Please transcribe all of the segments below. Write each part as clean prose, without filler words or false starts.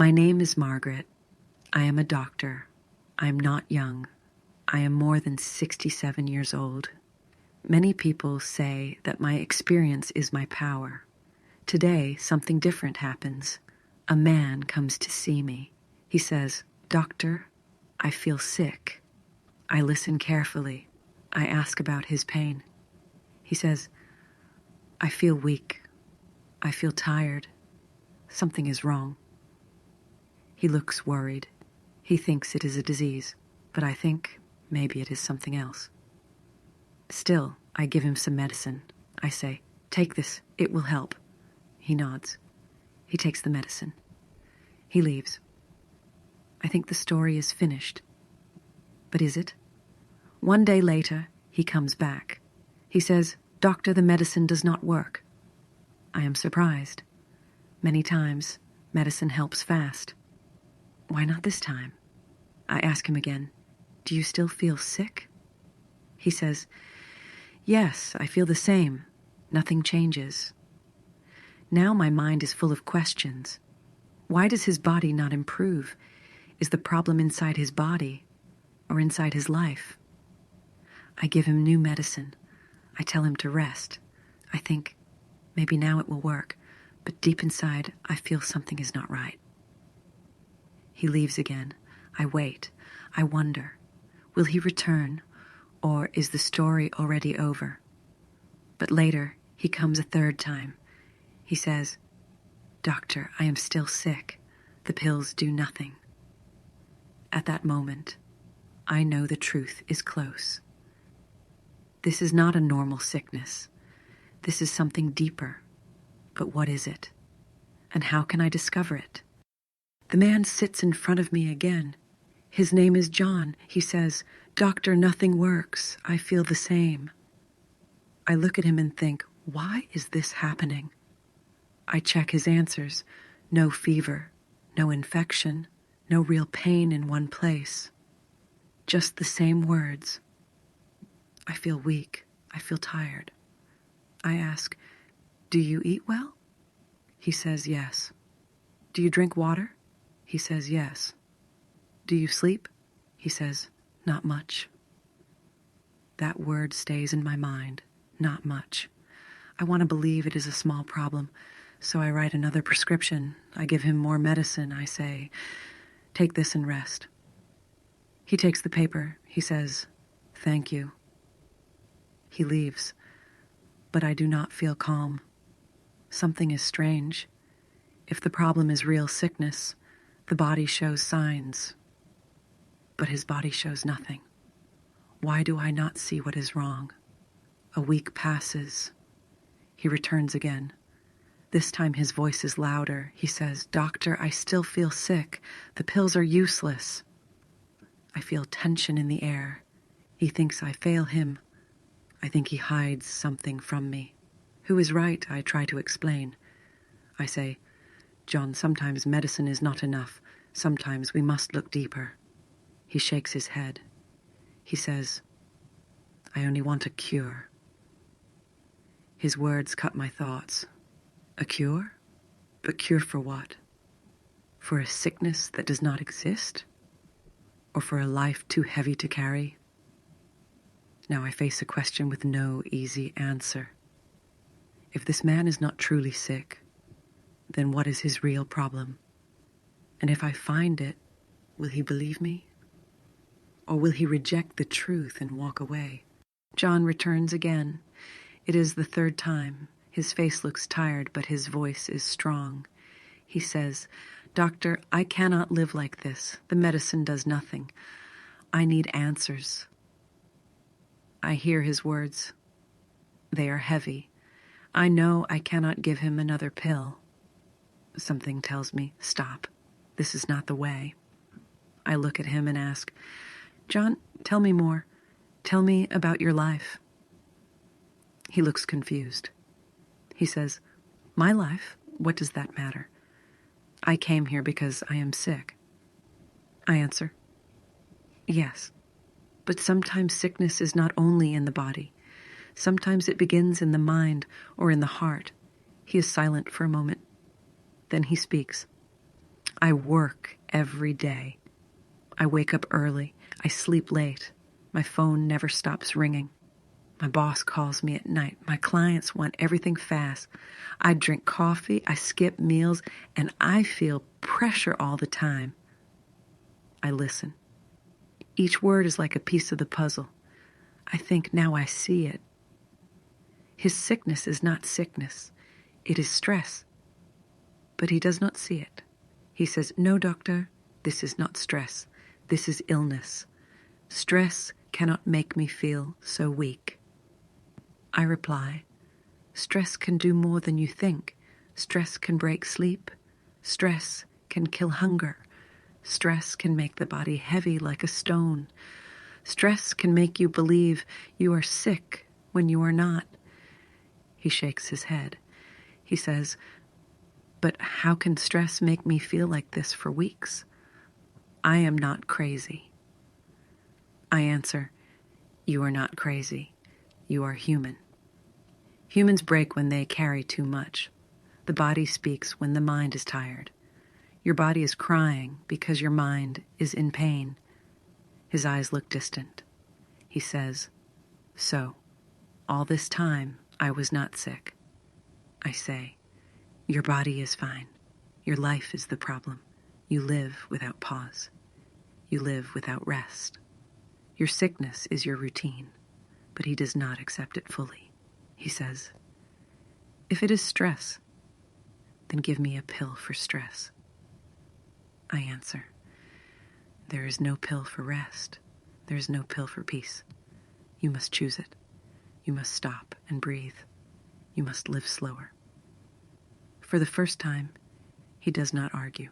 My name is Margaret. I am a doctor. I am not young. I am more than 67 years old. Many people say that my experience is my power. Today, something different happens. A man comes to see me. He says, "Doctor, I feel sick." I listen carefully. I ask about his pain. He says, "I feel weak. I feel tired. Something is wrong." He looks worried. He thinks it is a disease, but I think maybe it is something else. Still, I give him some medicine. I say, "Take this, it will help." He nods. He takes the medicine. He leaves. I think the story is finished. But is it? One day later, he comes back. He says, "Doctor, the medicine does not work." I am surprised. Many times, medicine helps fast. Why not this time? I ask him again, "Do you still feel sick?" He says, "Yes, I feel the same. Nothing changes." Now my mind is full of questions. Why does his body not improve? Is the problem inside his body or inside his life? I give him new medicine. I tell him to rest. I think, maybe now it will work, but deep inside I feel something is not right. He leaves again. I wait. I wonder, will he return, or is the story already over? But later, he comes a third time. He says, "Doctor, I am still sick. The pills do nothing." At that moment, I know the truth is close. This is not a normal sickness. This is something deeper. But what is it? And how can I discover it? The man sits in front of me again. His name is John. He says, "Doctor, nothing works. I feel the same." I look at him and think, why is this happening? I check his answers. No fever, no infection, no real pain in one place. Just the same words. I feel weak. I feel tired. I ask, "Do you eat well?" He says, "Yes." "Do you drink water?" He says, "Yes." "Do you sleep?" He says, "Not much." That word stays in my mind, not much. I want to believe it is a small problem, so I write another prescription. I give him more medicine. I say, "Take this and rest." He takes the paper. He says, "Thank you." He leaves, but I do not feel calm. Something is strange. If the problem is real sickness, the body shows signs, but his body shows nothing. Why do I not see what is wrong? A week passes. He returns again. This time his voice is louder. He says, "Doctor, I still feel sick. The pills are useless." I feel tension in the air. He thinks I fail him. I think he hides something from me. Who is right? I try to explain. I say, "John, sometimes medicine is not enough. Sometimes we must look deeper." He shakes his head. He says, "I only want a cure." His words cut my thoughts. A cure? But cure for what? For a sickness that does not exist? Or for a life too heavy to carry? Now I face a question with no easy answer. If this man is not truly sick, then what is his real problem? And if I find it, will he believe me? Or will he reject the truth and walk away? John returns again. It is the third time. His face looks tired, but his voice is strong. He says, "Doctor, I cannot live like this. The medicine does nothing. I need answers." I hear his words. They are heavy. I know I cannot give him another pill. Something tells me, stop. This is not the way. I look at him and ask, "John, tell me more. Tell me about your life." He looks confused. He says, "My life? What does that matter? I came here because I am sick." I answer, "Yes, but sometimes sickness is not only in the body. Sometimes it begins in the mind or in the heart." He is silent for a moment. Then he speaks. I work every day. I wake up early. I sleep late. My phone never stops ringing. My boss calls me at night. My clients want everything fast. I drink coffee. I skip meals. And I feel pressure all the time. I listen. Each word is like a piece of the puzzle. I think now I see it. His sickness is not sickness. It is stress. But he does not see it. He says, "No, doctor, this is not stress. This is illness. Stress cannot make me feel so weak." I reply, "Stress can do more than you think. Stress can break sleep. Stress can kill hunger. Stress can make the body heavy like a stone. Stress can make you believe you are sick when you are not." He shakes his head. He says, "But how can stress make me feel like this for weeks? I am not crazy." I answer, "You are not crazy. You are human. Humans break when they carry too much. The body speaks when the mind is tired. Your body is crying because your mind is in pain." His eyes look distant. He says, "So, all this time I was not sick." I say, "Your body is fine. Your life is the problem. You live without pause. You live without rest. Your sickness is your routine." But he does not accept it fully. He says, "If it is stress, then give me a pill for stress." I answer, "There is no pill for rest. There is no pill for peace. You must choose it. You must stop and breathe. You must live slower." For the first time, he does not argue.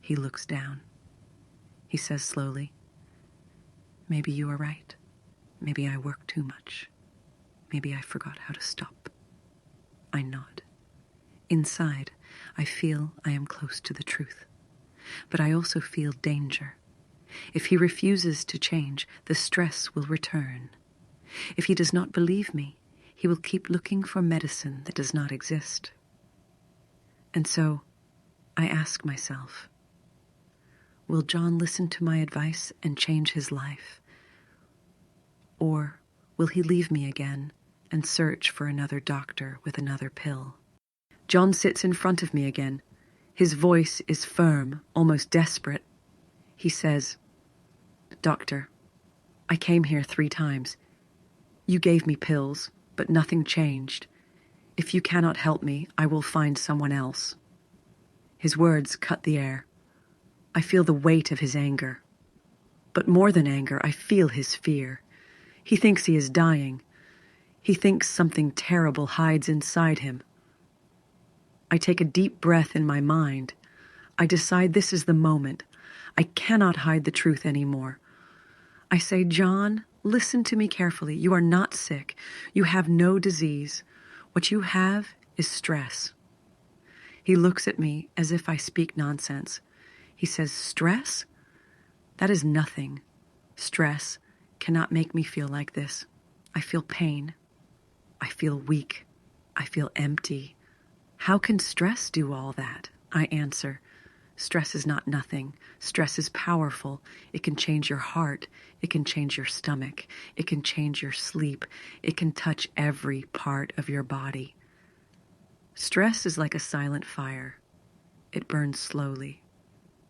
He looks down. He says slowly, "Maybe you are right. Maybe I work too much. Maybe I forgot how to stop." I nod. Inside, I feel I am close to the truth. But I also feel danger. If he refuses to change, the stress will return. If he does not believe me, he will keep looking for medicine that does not exist. And so, I ask myself, will John listen to my advice and change his life? Or will he leave me again and search for another doctor with another pill? John sits in front of me again. His voice is firm, almost desperate. He says, "Doctor, I came here 3 times. You gave me pills, but nothing changed. If you cannot help me, I will find someone else." His words cut the air. I feel the weight of his anger. But more than anger, I feel his fear. He thinks he is dying. He thinks something terrible hides inside him. I take a deep breath in my mind. I decide this is the moment. I cannot hide the truth anymore. I say, "John, listen to me carefully. You are not sick. You have no disease. What you have is stress." He looks at me as if I speak nonsense. He says, "Stress? That is nothing. Stress cannot make me feel like this. I feel pain. I feel weak. I feel empty. How can stress do all that?" I answer, "Stress is not nothing. Stress is powerful. It can change your heart. It can change your stomach. It can change your sleep. It can touch every part of your body. Stress is like a silent fire. It burns slowly.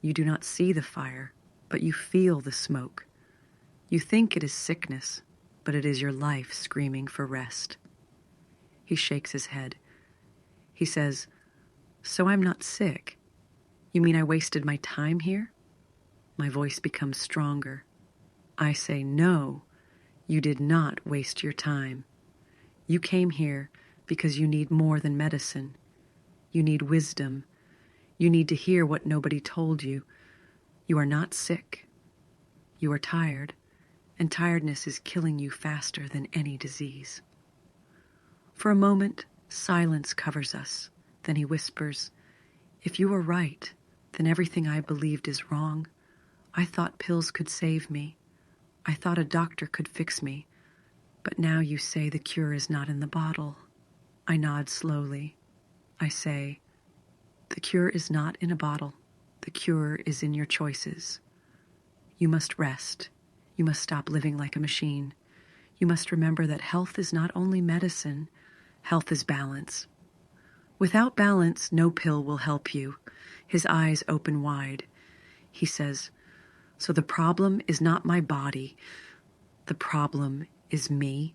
You do not see the fire, but you feel the smoke. You think it is sickness, but it is your life screaming for rest." He shakes his head. He says, "So I'm not sick? You mean I wasted my time here?" My voice becomes stronger. I say, "No, you did not waste your time. You came here because you need more than medicine. You need wisdom. You need to hear what nobody told you. You are not sick. You are tired, and tiredness is killing you faster than any disease." For a moment, silence covers us. Then he whispers, "If you are right, then everything I believed is wrong. I thought pills could save me. I thought a doctor could fix me. But now you say the cure is not in the bottle." I nod slowly. I say, "The cure is not in a bottle. The cure is in your choices. You must rest. You must stop living like a machine. You must remember that health is not only medicine, health is balance. Without balance, no pill will help you. His eyes open wide. He says, "So the problem is not my body. The problem is me."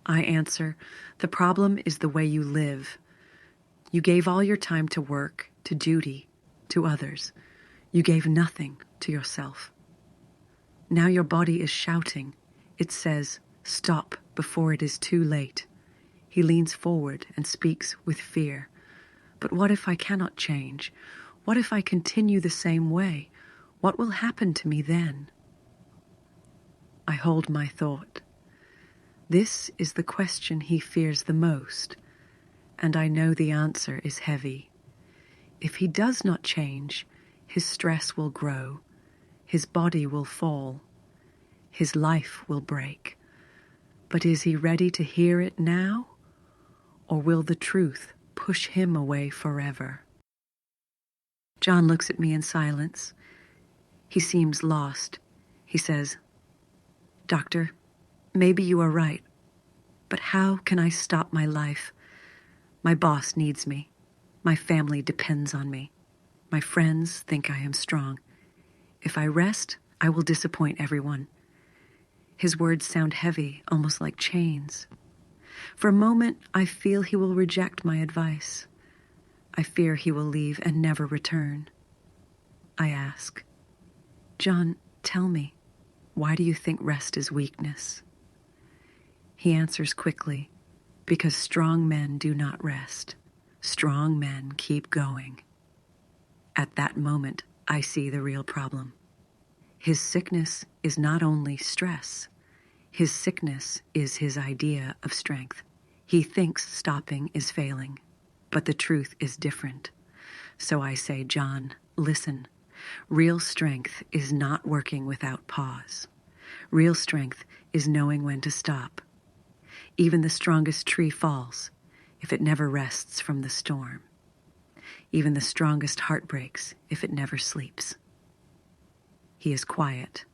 I answer, "The problem is the way you live. You gave all your time to work, to duty, to others. You gave nothing to yourself. Now your body is shouting. It says, 'Stop before it is too late.'" He leans forward and speaks with fear. "But what if I cannot change? What if I continue the same way? What will happen to me then?" I hold my thought. This is the question he fears the most, and I know the answer is heavy. If he does not change, his stress will grow, his body will fall, his life will break. But is he ready to hear it now? Or will the truth push him away forever? John looks at me in silence. He seems lost. He says, "Doctor, maybe you are right, but how can I stop my life? My boss needs me. My family depends on me. My friends think I am strong. If I rest, I will disappoint everyone." His words sound heavy, almost like chains. For a moment, I feel he will reject my advice. I fear he will leave and never return. I ask, "John, tell me, why do you think rest is weakness?" He answers quickly, "Because strong men do not rest. Strong men keep going." At that moment, I see the real problem. His sickness is not only stress. His sickness is his idea of strength. He thinks stopping is failing, but the truth is different. So I say, "John, listen. Real strength is not working without pause. Real strength is knowing when to stop. Even the strongest tree falls if it never rests from the storm. Even the strongest heart breaks if it never sleeps." He is quiet.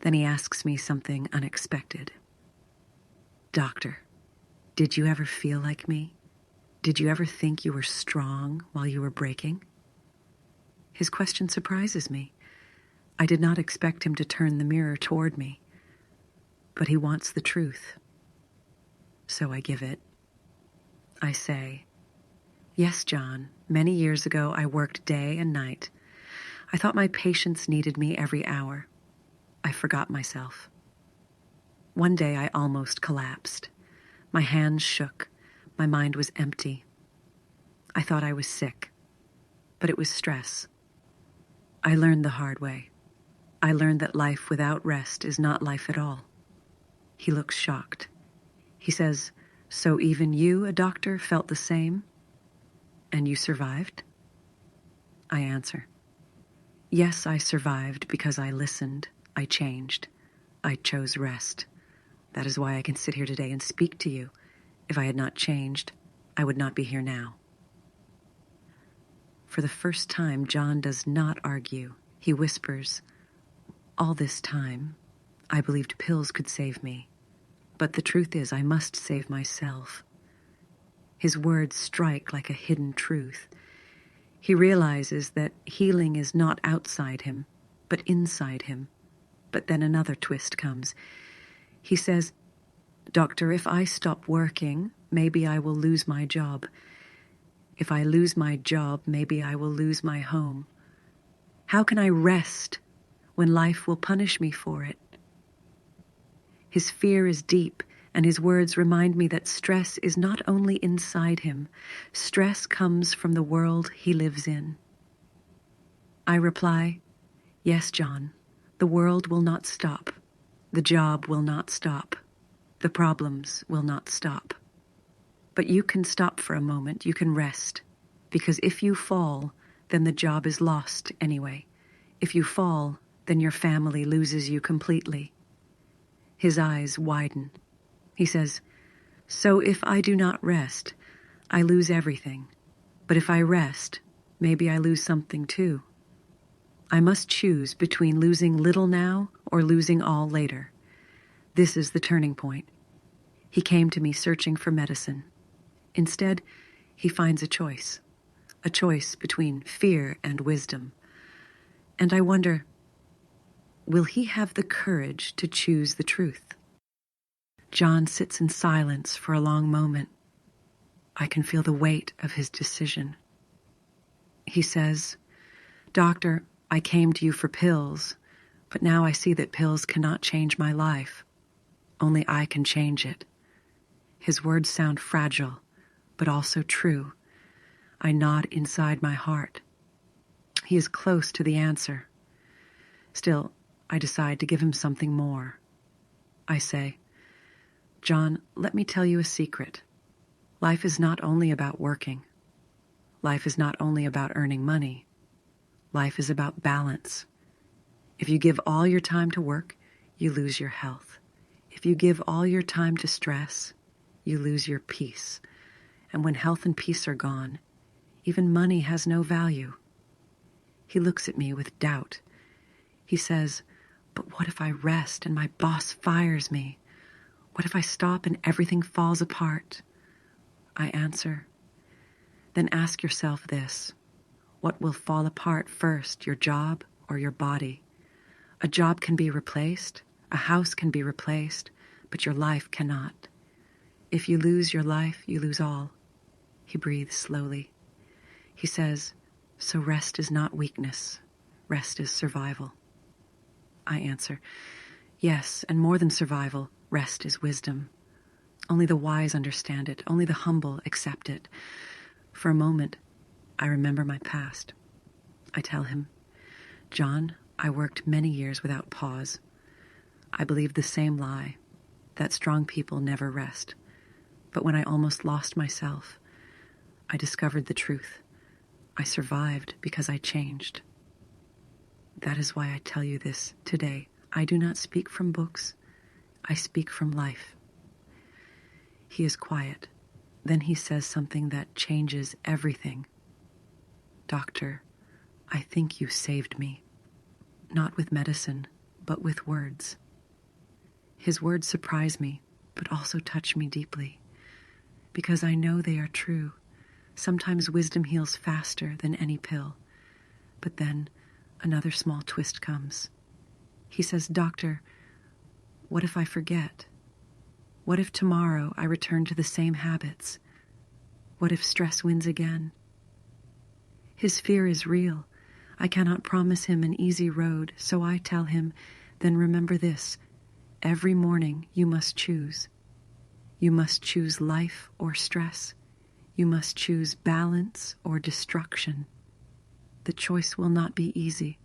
Then he asks me something unexpected. "Doctor, did you ever feel like me? Did you ever think you were strong while you were breaking?" His question surprises me. I did not expect him to turn the mirror toward me, but he wants the truth. So I give it. I say, "Yes, John, many years ago I worked day and night. I thought my patients needed me every hour. I forgot myself. One day I almost collapsed. My hands shook. My mind was empty. I thought I was sick, but it was stress. I learned the hard way. I learned that life without rest is not life at all." He looks shocked. He says, "So even you, a doctor, felt the same? And you survived?" I answer, "Yes, I survived because I listened. I changed. I chose rest. That is why I can sit here today and speak to you. If I had not changed, I would not be here now." For the first time, John does not argue. He whispers, "All this time, I believed pills could save me. But the truth is, I must save myself." His words strike like a hidden truth. He realizes that healing is not outside him, but inside him. But then another twist comes. He says, "Doctor, if I stop working, maybe I will lose my job. If I lose my job, maybe I will lose my home. How can I rest when life will punish me for it?" His fear is deep, and his words remind me that stress is not only inside him. Stress comes from the world he lives in. I reply, "Yes, John, the world will not stop. The job will not stop. The problems will not stop. But you can stop for a moment. You can rest. Because if you fall, then the job is lost anyway. If you fall, then your family loses you completely." His eyes widen. He says, "So if I do not rest, I lose everything. But if I rest, Maybe I lose something too. I must choose between losing little now or losing all later. This is the turning point. He came to me searching for medicine. Instead, he finds a choice between fear and wisdom. And I wonder, will he have the courage to choose the truth? John sits in silence for a long moment. I can feel the weight of his decision. He says, "Doctor, I came to you for pills, but now I see that pills cannot change my life. Only I can change it." His words sound fragile, but also true. I nod inside my heart. He is close to the answer. Still, I decide to give him something more. I say, "John, let me tell you a secret. Life is not only about working. Life is not only about earning money. Life is about balance. If you give all your time to work, you lose your health. If you give all your time to stress, you lose your peace. And when health and peace are gone, even money has no value." He looks at me with doubt. He says, "But what if I rest and my boss fires me? What if I stop and everything falls apart?" I answer, "Then ask yourself this. What will fall apart first, your job or your body? A job can be replaced, a house can be replaced, but your life cannot. If you lose your life, you lose all." He breathes slowly. He says, "So rest is not weakness. Rest is survival." I answer, "Yes, and more than survival, rest is wisdom. Only the wise understand it. Only the humble accept it." For a moment, I remember my past. I tell him, "John, I worked many years without pause. I believed the same lie, that strong people never rest. But when I almost lost myself, I discovered the truth. I survived because I changed. That is why I tell you this today. I do not speak from books. I speak from life." He is quiet. Then he says something that changes everything. "Doctor, I think you saved me. Not with medicine, but with words." His words surprise me, but also touch me deeply, because I know they are true. Sometimes wisdom heals faster than any pill. But then another small twist comes. He says, "Doctor, what if I forget? What if tomorrow I return to the same habits? What if stress wins again?" His fear is real. I cannot promise him an easy road, so I tell him, "Then remember this. Every morning you must choose. You must choose life or stress. You must choose balance or destruction. The choice will not be easy,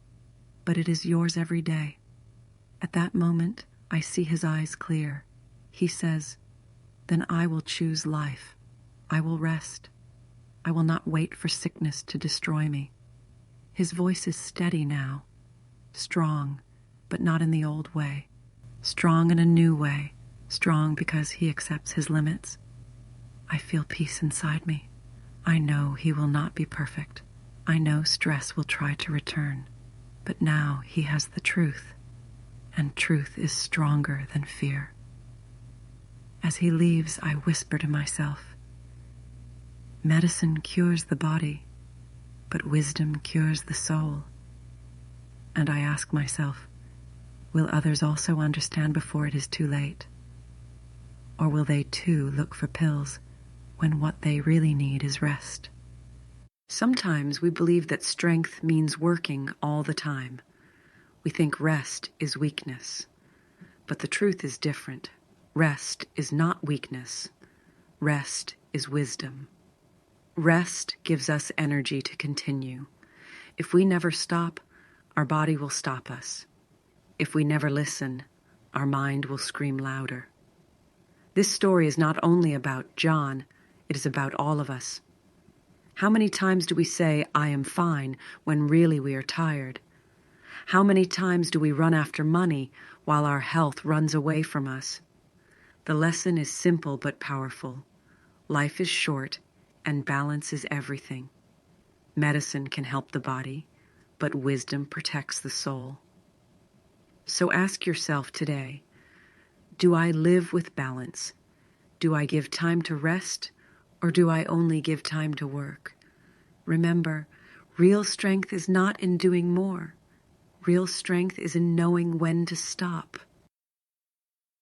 but it is yours every day." At that moment, I see his eyes clear. He says, "Then I will choose life. I will rest. I will not wait for sickness to destroy me." His voice is steady now, strong, but not in the old way. Strong in a new way, strong because he accepts his limits. I feel peace inside me. I know he will not be perfect. I know stress will try to return. But now he has the truth, and truth is stronger than fear. As he leaves, I whisper to myself, "Medicine cures the body, but wisdom cures the soul." And I ask myself, will others also understand before it is too late? Or will they too look for pills when what they really need is rest? Sometimes we believe that strength means working all the time. We think rest is weakness. But the truth is different. Rest is not weakness. Rest is wisdom. Rest gives us energy to continue. If we never stop, our body will stop us. If we never listen, our mind will scream louder. This story is not only about John, it is about all of us. How many times do we say, "I am fine," when really we are tired? How many times do we run after money while our health runs away from us? The lesson is simple but powerful. Life is short, and balance is everything. Medicine can help the body, but wisdom protects the soul. So ask yourself today, do I live with balance? Do I give time to rest, or do I only give time to work? Remember, real strength is not in doing more. Real strength is in knowing when to stop.